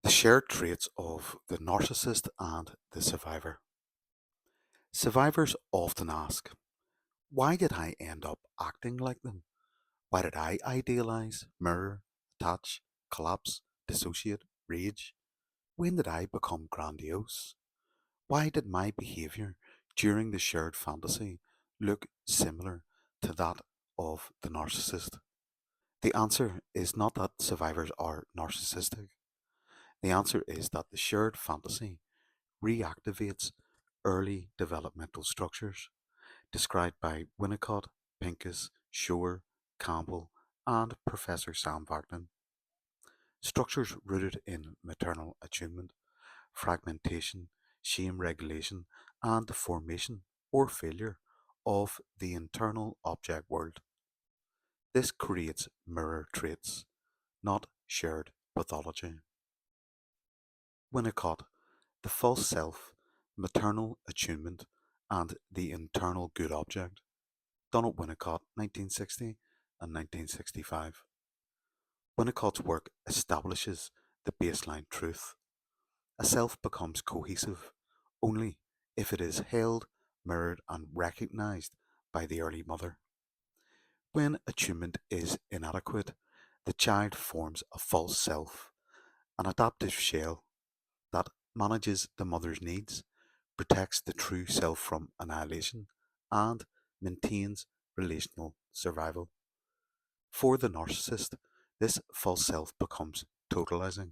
The shared traits of the narcissist and the survivor. Survivors often ask, why did I end up acting like them? Why did I idealize, mirror, attach, collapse, dissociate, rage? When did I become grandiose? Why did my behavior during the shared fantasy look similar to that of the narcissist? The answer is not that survivors are narcissistic. The answer is that the shared fantasy reactivates early developmental structures described by Winnicott, Pincus, Shore, Campbell, and Professor Sam Vaknin. Structures rooted in maternal attunement, fragmentation, shame regulation, and the formation or failure of the internal object world. This creates mirror traits, not shared pathology. Winnicott, the false self, maternal attunement, and the internal good object. Donald Winnicott, 1960 and 1965. Winnicott's work establishes the baseline truth. A self becomes cohesive only if it is held, mirrored, and recognized by the early mother. When attunement is inadequate, the child forms a false self, an adaptive shell that manages the mother's needs, protects the true self from annihilation, and maintains relational survival. For the narcissist, this false self becomes totalizing,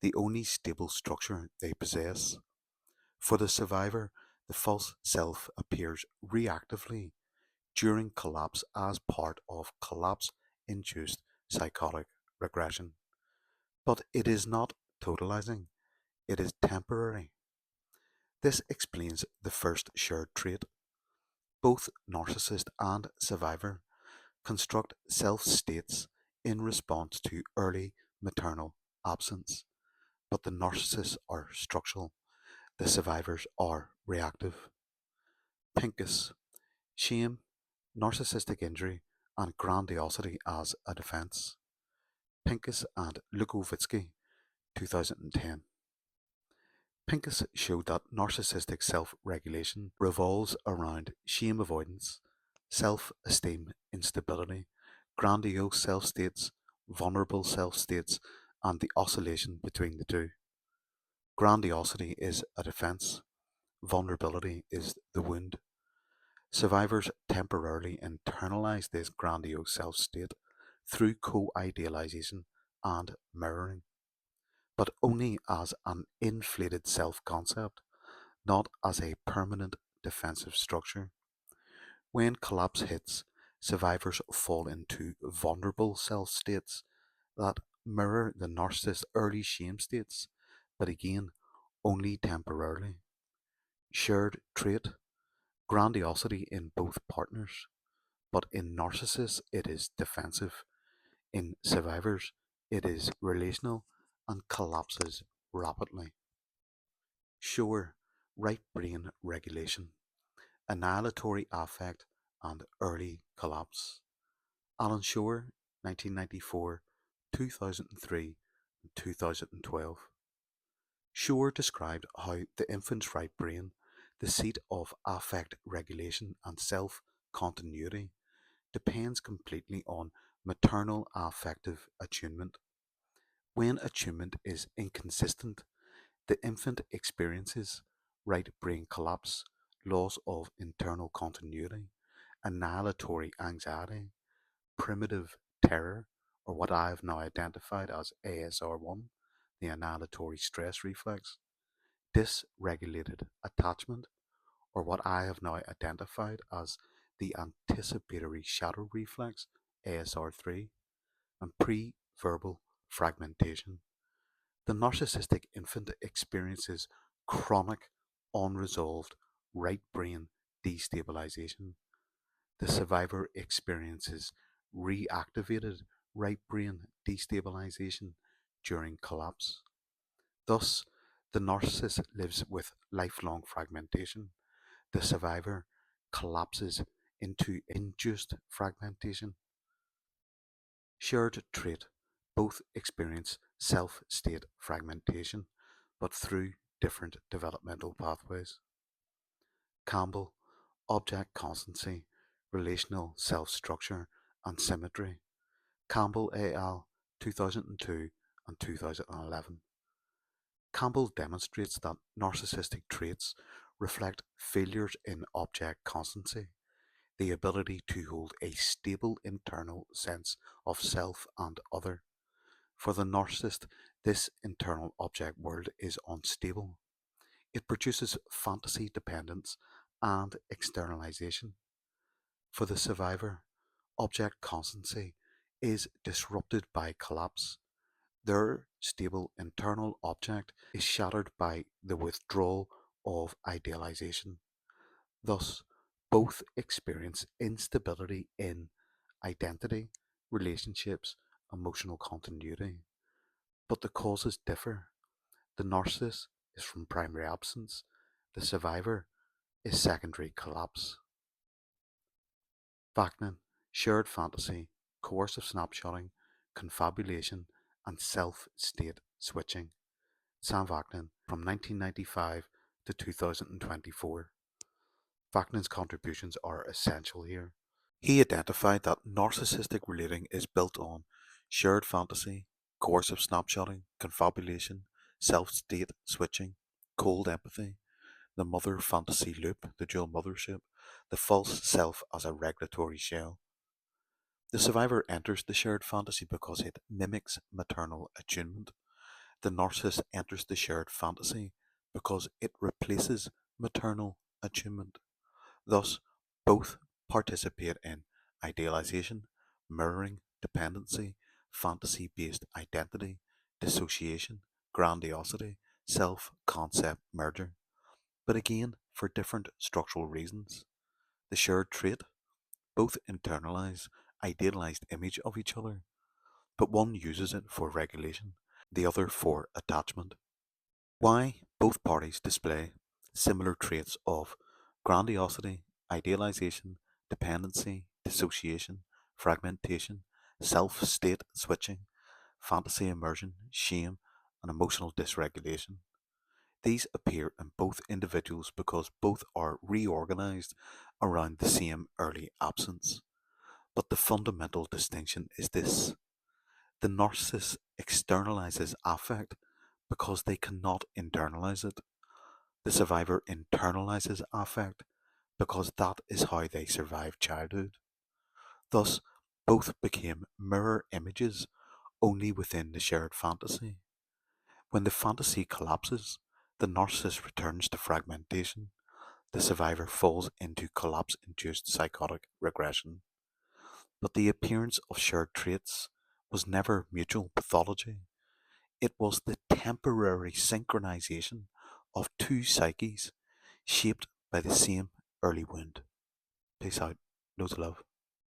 the only stable structure they possess. For the survivor, the false self appears reactively during collapse as part of collapse induced psychotic regression. But it is not totalizing, it is temporary. This explains the first shared trait. Both narcissist and survivor construct self states in response to early maternal absence, but the narcissists are structural, the survivors are reactive. Pincus, shame, narcissistic injury, and grandiosity as a defense. Pincus and Lukovitsky, 2010. Pincus showed that narcissistic self regulation revolves around shame avoidance, self esteem instability, grandiose self states, vulnerable self states, and the oscillation between the two. Grandiosity is a defense, vulnerability is the wound. Survivors temporarily internalize this grandiose self state through co idealization and mirroring, but only as an inflated self concept, not as a permanent defensive structure. When collapse hits, survivors fall into vulnerable self states that mirror the narcissist's early shame states, but again, only temporarily. Shared trait, grandiosity in both partners, but in narcissists it is defensive. In survivors, it is relational and collapses rapidly. Sure, right brain regulation, annihilatory affect, and early collapse. Alan Shore, 1994, 2003, and 2012. Shore described how the infant's right brain, the seat of affect regulation and self continuity, depends completely on maternal affective attunement. When attunement is inconsistent, the infant experiences right brain collapse, loss of internal continuity, annihilatory anxiety, primitive terror, or what I have now identified as ASR1, the annihilatory stress reflex, dysregulated attachment, or what I have now identified as the anticipatory shadow reflex, ASR3, and pre-verbal fragmentation. The narcissistic infant experiences chronic, unresolved right brain destabilization. The survivor experiences reactivated right brain destabilization during collapse. Thus, the narcissist lives with lifelong fragmentation. The survivor collapses into induced fragmentation. Shared trait. Both experience self-state fragmentation, but through different developmental pathways. Campbell, object constancy, relational self-structure and symmetry. Campbell et al. 2002 and 2011. Campbell demonstrates that narcissistic traits reflect failures in object constancy, the ability to hold a stable internal sense of self and other. For the narcissist, this internal object world is unstable. It produces fantasy dependence and externalization. For the survivor, object constancy is disrupted by collapse. Their stable internal object is shattered by the withdrawal of idealization. Thus, both experience instability in identity, relationships, emotional continuity. But the causes differ. The narcissist is from primary absence, the survivor is secondary collapse. Vaknin, shared fantasy, coercive snapshotting, confabulation, and self-state switching. Sam Vaknin from 1995 to 2024. Vaknin's contributions are essential here. He identified that narcissistic relating is built on shared fantasy, coercive snapshotting, confabulation, self-state switching, cold empathy, the mother fantasy loop, the dual mothership, the false self as a regulatory shell. The survivor enters the shared fantasy because it mimics maternal attunement. The narcissist enters the shared fantasy because it replaces maternal attunement. Thus, both participate in idealization, mirroring, dependency, fantasy based identity, dissociation, grandiosity, self concept merger, but again for different structural reasons. The shared trait, both internalize idealized image of each other, but one uses it for regulation, the other for attachment. Why both parties display similar traits of grandiosity, idealization, dependency, dissociation, fragmentation, self state switching, fantasy immersion, shame, and emotional dysregulation. These appear in both individuals because both are reorganized around the same early absence. But the fundamental distinction is this: the narcissist externalizes affect because they cannot internalize it. The survivor internalizes affect because that is how they survived childhood. Thus, both became mirror images only within the shared fantasy. When the fantasy collapses, the narcissist returns to fragmentation. The survivor falls into collapse induced psychotic regression. But the appearance of shared traits was never mutual pathology. It was the temporary synchronization of two psyches shaped by the same early wound. Peace out. Loads of love.